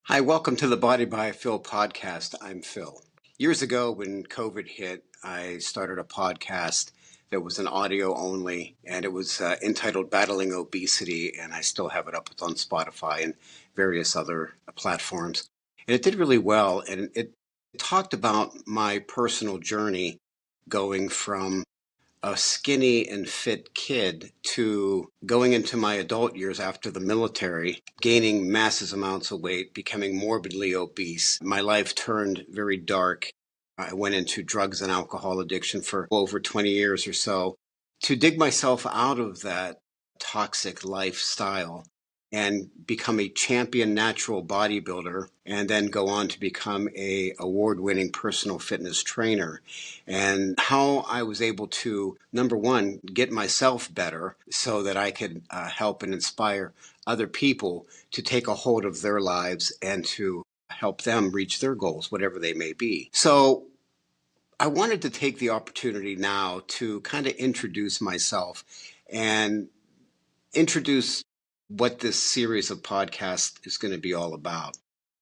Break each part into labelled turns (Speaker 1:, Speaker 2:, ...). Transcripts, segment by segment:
Speaker 1: Hi, welcome to the Body by Phil podcast. I'm Phil. Years ago, when COVID hit, I started a podcast that was an audio only, and it was entitled Battling Obesity, and I still have it up on Spotify and various other platforms. And it did really well, and it talked about my personal journey going from a skinny and fit kid to going into my adult years after the military, gaining massive amounts of weight, becoming morbidly obese. My life turned very dark. I went into drugs and alcohol addiction for over 20 years or so. To dig myself out of that toxic lifestyle and become a champion natural bodybuilder and then go on to become a award-winning personal fitness trainer, and how I was able to, number one, get myself better so that I could help and inspire other people to take a hold of their lives and to help them reach their goals, whatever they may be. So I wanted to take the opportunity now to kind of introduce myself and introduce what this series of podcasts is going to be all about.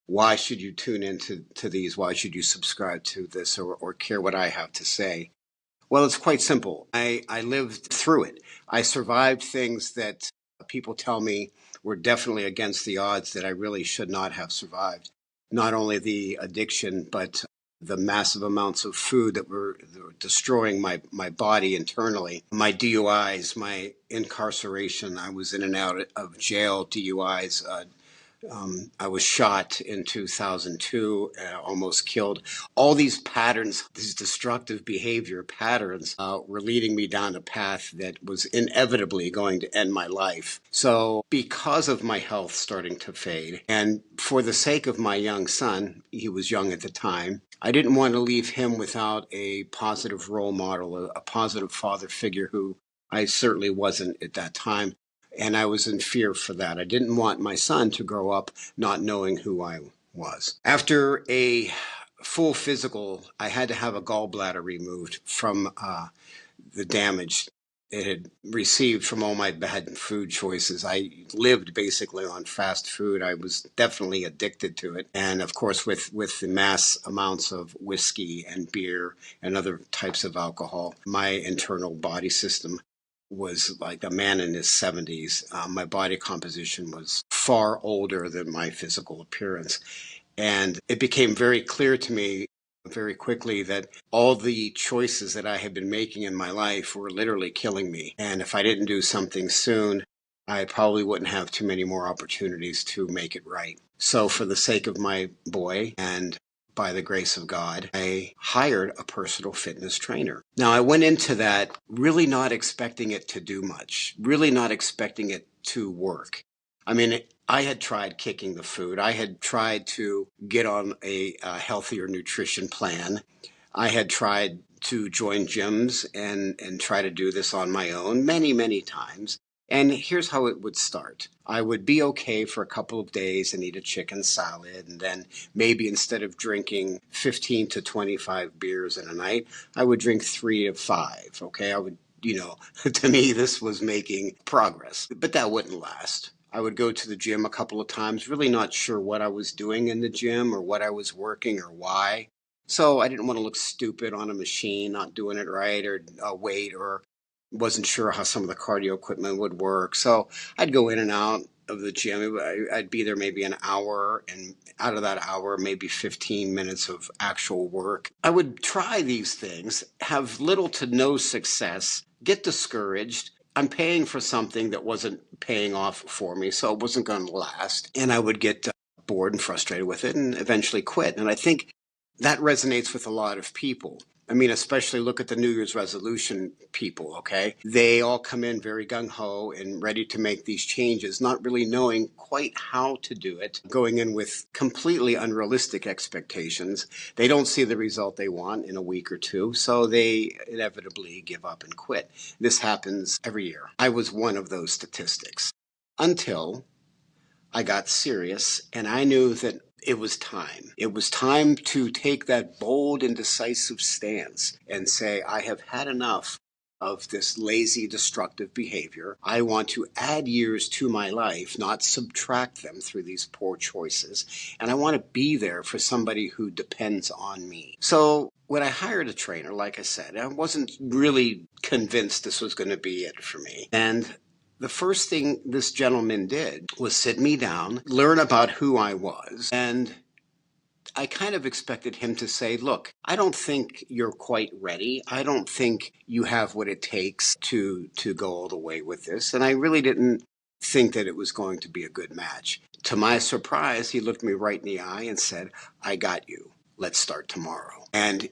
Speaker 1: Why should you tune into these? Why should you subscribe to this or care what I have to say? Well, it's quite simple. I lived through it. I survived things that people tell me were definitely against the odds that I really should not have survived. Not only the addiction, but the massive amounts of food that were destroying my body internally. My DUIs, my incarceration, I was in and out of jail, DUIs, I was shot in 2002, almost killed. All these patterns, these destructive behavior patterns, were leading me down a path that was inevitably going to end my life. So, because of my health starting to fade, and for the sake of my young son, he was young at the time, I didn't want to leave him without a positive role model, a positive father figure who I certainly wasn't at that time. And I was in fear for that. I didn't want my son to grow up not knowing who I was. After a full physical, I had to have a gallbladder removed from the damage it had received from all my bad food choices. I lived basically on fast food. I was definitely addicted to it. And of course, with the mass amounts of whiskey and beer and other types of alcohol, my internal body system was like a man in his 70s. My body composition was far older than my physical appearance. And it became very clear to me very quickly that all the choices that I had been making in my life were literally killing me. And if I didn't do something soon, I probably wouldn't have too many more opportunities to make it right. So for the sake of my boy and by the grace of God, I hired a personal fitness trainer. Now, I went into that really not expecting it to do much, really not expecting it to work. I mean, I had tried kicking the food. I had tried to get on a healthier nutrition plan. I had tried to join gyms and try to do this on my own many, many times. And here's how it would start. I would be okay for a couple of days and eat a chicken salad. And then maybe instead of drinking 15 to 25 beers in a night, I would drink 3 to 5. Okay. To me, this was making progress, but that wouldn't last. I would go to the gym a couple of times, really not sure what I was doing in the gym or what I was working or why. So I didn't want to look stupid on a machine, not doing it right, or weight, or wasn't sure how some of the cardio equipment would work. So I'd go in and out of the gym. I'd be there maybe an hour, and out of that hour, maybe 15 minutes of actual work. I would try these things, have little to no success, get discouraged. I'm paying for something that wasn't paying off for me, so it wasn't going to last. And I would get bored and frustrated with it and eventually quit. And I think that resonates with a lot of people. I mean, especially look at the New Year's resolution people, okay? They all come in very gung-ho and ready to make these changes, not really knowing quite how to do it, going in with completely unrealistic expectations. They don't see the result they want in a week or two, so they inevitably give up and quit. This happens every year. I was one of those statistics until I got serious and I knew that it was time. It was time to take that bold and decisive stance and say, I have had enough of this lazy, destructive behavior. I want to add years to my life, not subtract them through these poor choices. And I want to be there for somebody who depends on me. So when I hired a trainer, like I said, I wasn't really convinced this was going to be it for me. And the first thing this gentleman did was sit me down, learn about who I was, and I kind of expected him to say, look, I don't think you're quite ready. I don't think you have what it takes to go all the way with this. And I really didn't think that it was going to be a good match. To my surprise, he looked me right in the eye and said, I got you. Let's start tomorrow. And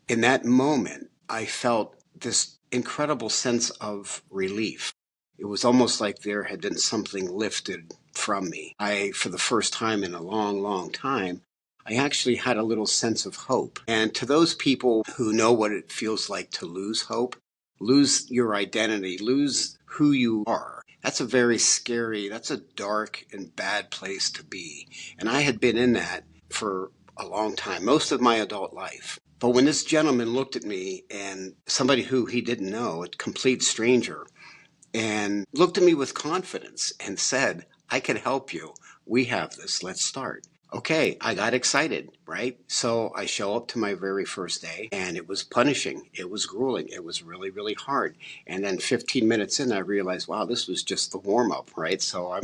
Speaker 1: in that moment, I felt this incredible sense of relief. It was almost like there had been something lifted from me. For the first time in a long, long time, I actually had a little sense of hope. And to those people who know what it feels like to lose hope, lose your identity, lose who you are, that's a very scary, that's a dark and bad place to be. And I had been in that for a long time, most of my adult life. But when this gentleman looked at me, and somebody who he didn't know, a complete stranger, and looked at me with confidence and said, I can help you. We have this. Let's start. Okay, I got excited, right? So I show up to my very first day, and it was punishing. It was grueling. It was really, really hard. And then 15 minutes in, I realized, wow, this was just the warm up, right? So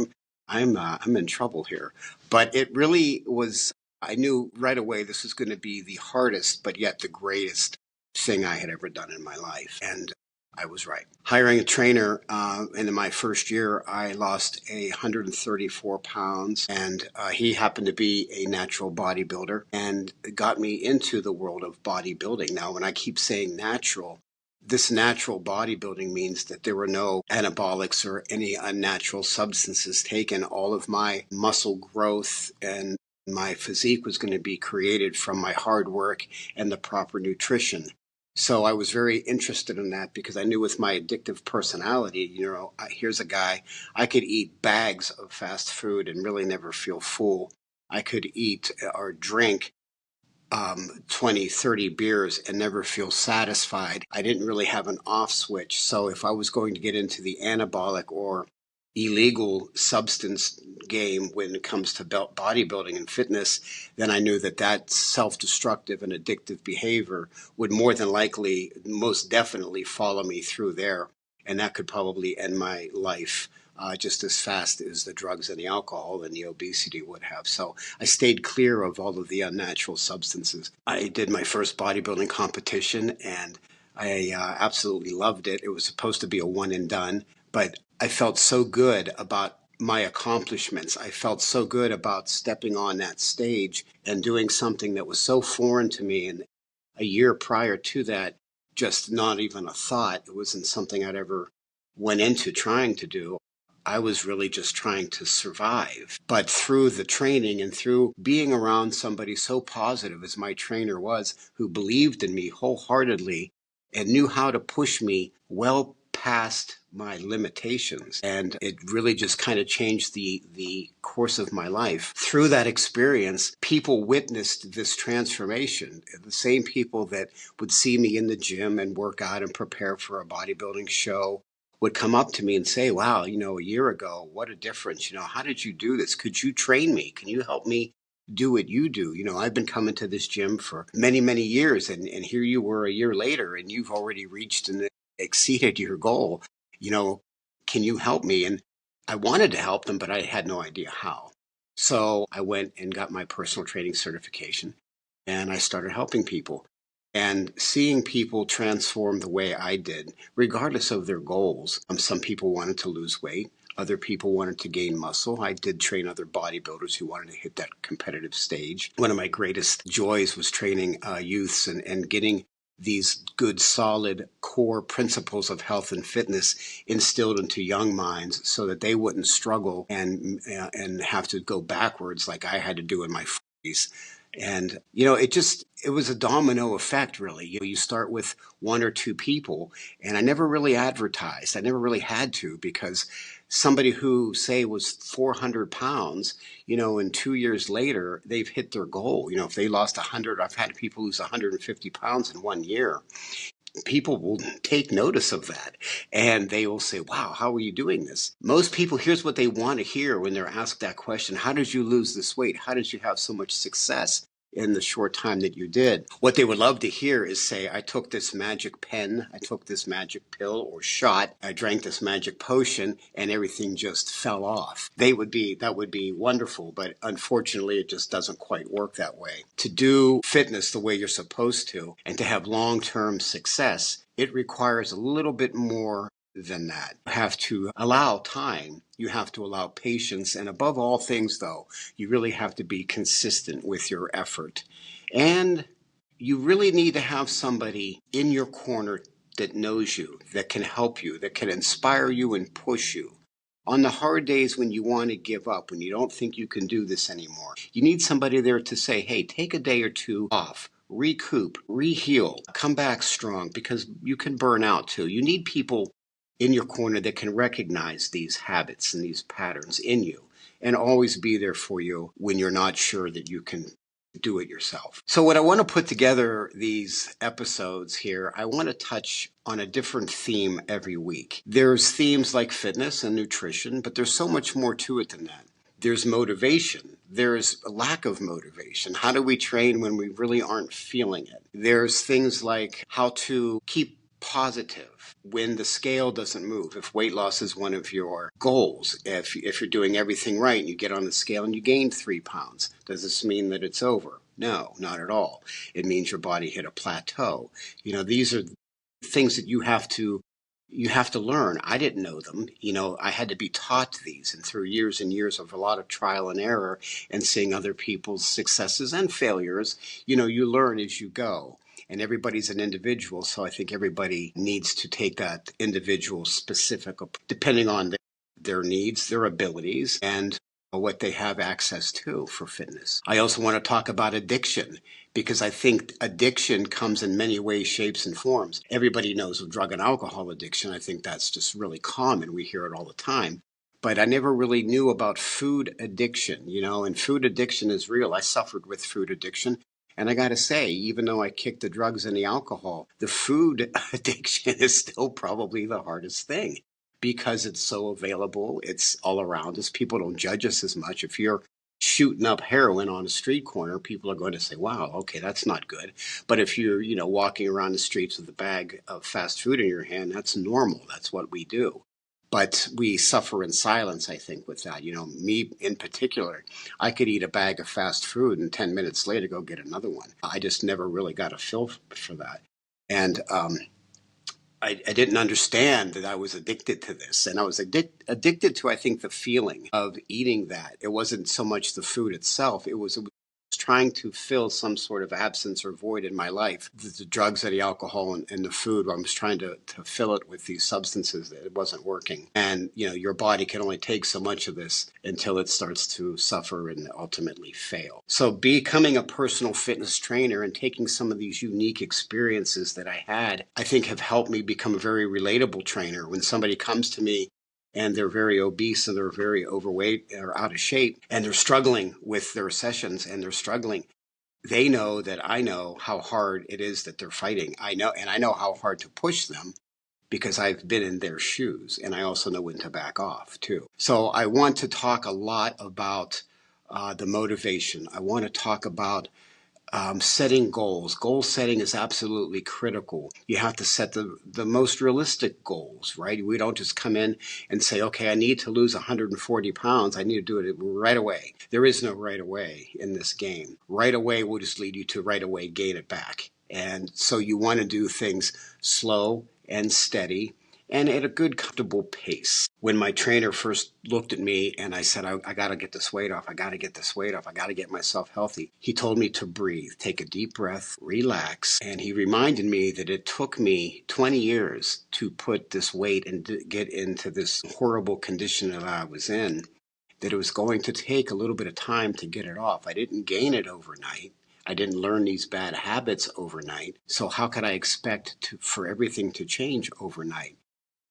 Speaker 1: I'm in trouble here. But it really was. I knew right away this was going to be the hardest, but yet the greatest thing I had ever done in my life. And I was right. Hiring a trainer, in my first year, I lost 134 pounds, and he happened to be a natural bodybuilder and got me into the world of bodybuilding. Now, when I keep saying natural, this natural bodybuilding means that there were no anabolics or any unnatural substances taken. All of my muscle growth and my physique was going to be created from my hard work and the proper nutrition. So I was very interested in that because I knew with my addictive personality, here's a guy, I could eat bags of fast food and really never feel full. I could eat or drink 20, 30 beers and never feel satisfied. I didn't really have an off switch. So if I was going to get into the anabolic or illegal substance game when it comes to bodybuilding and fitness, then I knew that self-destructive and addictive behavior would more than likely, most definitely follow me through there. And that could probably end my life just as fast as the drugs and the alcohol and the obesity would have. So I stayed clear of all of the unnatural substances. I did my first bodybuilding competition, and I absolutely loved it. It was supposed to be a one and done, but I felt so good about my accomplishments. I felt so good about stepping on that stage and doing something that was so foreign to me. And a year prior to that, just not even a thought. It wasn't something I'd ever went into trying to do. I was really just trying to survive. But through the training and through being around somebody so positive as my trainer was, who believed in me wholeheartedly and knew how to push me well past my limitations. And it really just kind of changed the course of my life. Through that experience, people witnessed this transformation. The same people that would see me in the gym and work out and prepare for a bodybuilding show would come up to me and say, wow, a year ago, what a difference. How did you do this? Could you train me? Can you help me do what you do? I've been coming to this gym for many, many years, and here you were a year later, and you've already reached and exceeded your goal. Can you help me? And I wanted to help them, but I had no idea how. So I went and got my personal training certification, and I started helping people. And seeing people transform the way I did, regardless of their goals. Some people wanted to lose weight. Other people wanted to gain muscle. I did train other bodybuilders who wanted to hit that competitive stage. One of my greatest joys was training youths and getting these good, solid core principles of health and fitness instilled into young minds so that they wouldn't struggle and have to go backwards like I had to do in my 40s. And, it was a domino effect, really. You start with one or two people, and I never really advertised. I never really had to, because somebody who, say, was 400 pounds, and 2 years later, they've hit their goal. If they lost 100, I've had people lose 150 pounds in 1 year. people will take notice of that and they will say, wow, how are you doing this? Most people, here's what they want to hear when they're asked that question. How did you lose this weight? How did you have so much success in the short time that you did? What they would love to hear is say, I took this magic pen, I took this magic pill or shot, I drank this magic potion and everything just fell off. That would be wonderful, but unfortunately it just doesn't quite work that way. To do fitness the way you're supposed to and to have long-term success, it requires a little bit more than that. You have to allow time. You have to allow patience. And above all things, though, you really have to be consistent with your effort. And you really need to have somebody in your corner that knows you, that can help you, that can inspire you and push you. On the hard days when you want to give up, when you don't think you can do this anymore, you need somebody there to say, hey, take a day or two off, recoup, reheal, come back strong, because you can burn out too. You need people in your corner that can recognize these habits and these patterns in you and always be there for you when you're not sure that you can do it yourself. So what I want to put together these episodes here, I want to touch on a different theme every week. There's themes like fitness and nutrition, but there's so much more to it than that. There's motivation. There's a lack of motivation. How do we train when we really aren't feeling it? There's things like how to keep positive when the scale doesn't move. If weight loss is one of your goals, if you're doing everything right and you get on the scale and you gain 3 pounds, does this mean that it's over? No, not at all. It means your body hit a plateau. These are things that you have to learn. I didn't know them. I had to be taught these, and through years and years of a lot of trial and error and seeing other people's successes and failures, you learn as you go. And everybody's an individual, so I think everybody needs to take that individual specific, depending on their needs, their abilities, and what they have access to for fitness. I also want to talk about addiction, because I think addiction comes in many ways, shapes, and forms. Everybody knows of drug and alcohol addiction. I think that's just really common. We hear it all the time. But I never really knew about food addiction, and food addiction is real. I suffered with food addiction. And I got to say, even though I kicked the drugs and the alcohol, the food addiction is still probably the hardest thing because it's so available. It's all around us. People don't judge us as much. If you're shooting up heroin on a street corner, people are going to say, wow, okay, that's not good. But if you're, walking around the streets with a bag of fast food in your hand, that's normal. That's what we do. But we suffer in silence, I think, with that. Me in particular, I could eat a bag of fast food and 10 minutes later go get another one. I just never really got a feel for that. And I didn't understand that I was addicted to this. And I was addicted to, I think, the feeling of eating that. It wasn't so much the food itself. It was trying to fill some sort of absence or void in my life. The drugs and the alcohol and the food, I was trying to fill it with these substances that it wasn't working. And, your body can only take so much of this until it starts to suffer and ultimately fail. So becoming a personal fitness trainer and taking some of these unique experiences that I had, I think have helped me become a very relatable trainer. When somebody comes to me and they're very obese and they're very overweight or out of shape and they're struggling with their sessions and they're struggling, they know that I know how hard it is that they're fighting. I know how hard to push them because I've been in their shoes, and I also know when to back off too. So I want to talk a lot about the motivation. I want to talk about setting goals. Goal setting is absolutely critical. You have to set the most realistic goals, right? We don't just come in and say, okay, I need to lose 140 pounds. I need to do it right away. There is no right away in this game. Right away will just lead you to right away gain it back. And so you want to do things slow and steady and at a good, comfortable pace. When my trainer first looked at me and I said, I got to get this weight off. I got to get this weight off. I got to get myself healthy. He told me to breathe, take a deep breath, relax. And he reminded me that it took me 20 years to put this weight and to get into this horrible condition that I was in, that it was going to take a little bit of time to get it off. I didn't gain it overnight. I didn't learn these bad habits overnight. So how could I expect for everything to change overnight?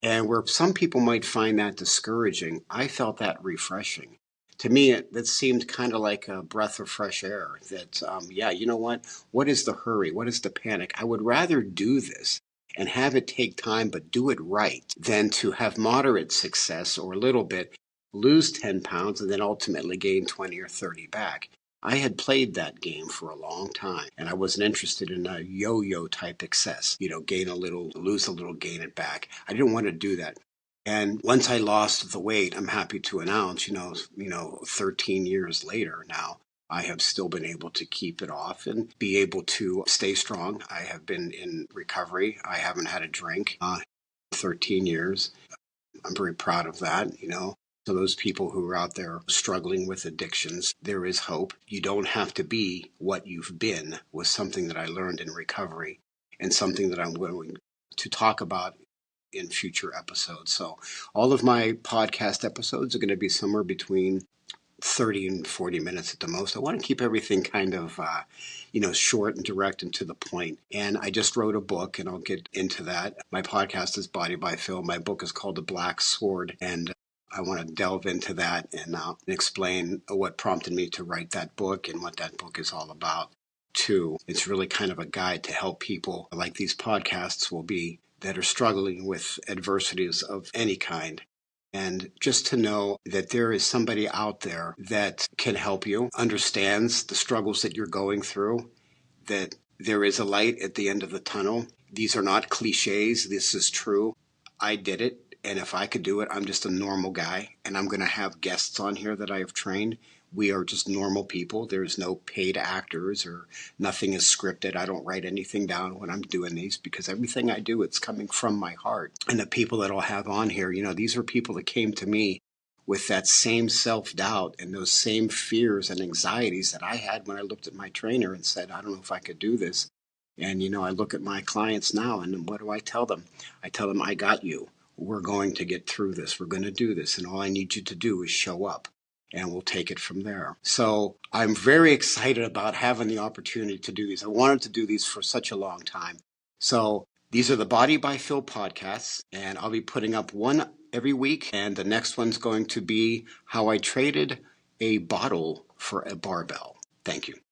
Speaker 1: And where some people might find that discouraging, I felt that refreshing. To me, that seemed kind of like a breath of fresh air that, yeah, you know what? What is the hurry? What is the panic? I would rather do this and have it take time, but do it right, than to have moderate success or a little bit, lose 10 pounds, and then ultimately gain 20 or 30 back. I had played that game for a long time, and I wasn't interested in a yo-yo type success. Gain a little, lose a little, gain it back. I didn't want to do that. And once I lost the weight, I'm happy to announce, 13 years later now, I have still been able to keep it off and be able to stay strong. I have been in recovery. I haven't had a drink 13 years. I'm very proud of that. So those people who are out there struggling with addictions, there is hope. You don't have to be what you've been, was something that I learned in recovery and something that I'm going to talk about in future episodes. So all of my podcast episodes are going to be somewhere between 30 and 40 minutes at the most. I want to keep everything kind of, short and direct and to the point. And I just wrote a book, and I'll get into that. My podcast is Body by Phil. My book is called The Black Sword, and I want to delve into that and explain what prompted me to write that book and what that book is all about, too. It's really kind of a guide to help people, like these podcasts will be, that are struggling with adversities of any kind. And just to know that there is somebody out there that can help you, understands the struggles that you're going through, that there is a light at the end of the tunnel. These are not cliches. This is true. I did it. And if I could do it, I'm just a normal guy. And I'm going to have guests on here that I have trained. We are just normal people. There's no paid actors or nothing is scripted. I don't write anything down when I'm doing these because everything I do, it's coming from my heart. And the people that I'll have on here, these are people that came to me with that same self-doubt and those same fears and anxieties that I had when I looked at my trainer and said, I don't know if I could do this. And, I look at my clients now and what do I tell them? I tell them, I got you. We're going to get through this. We're going to do this. And all I need you to do is show up. And we'll take it from there. So I'm very excited about having the opportunity to do these. I wanted to do these for such a long time. So these are the Body by Phil podcasts, and I'll be putting up one every week. And the next one's going to be how I traded a bottle for a barbell. Thank you.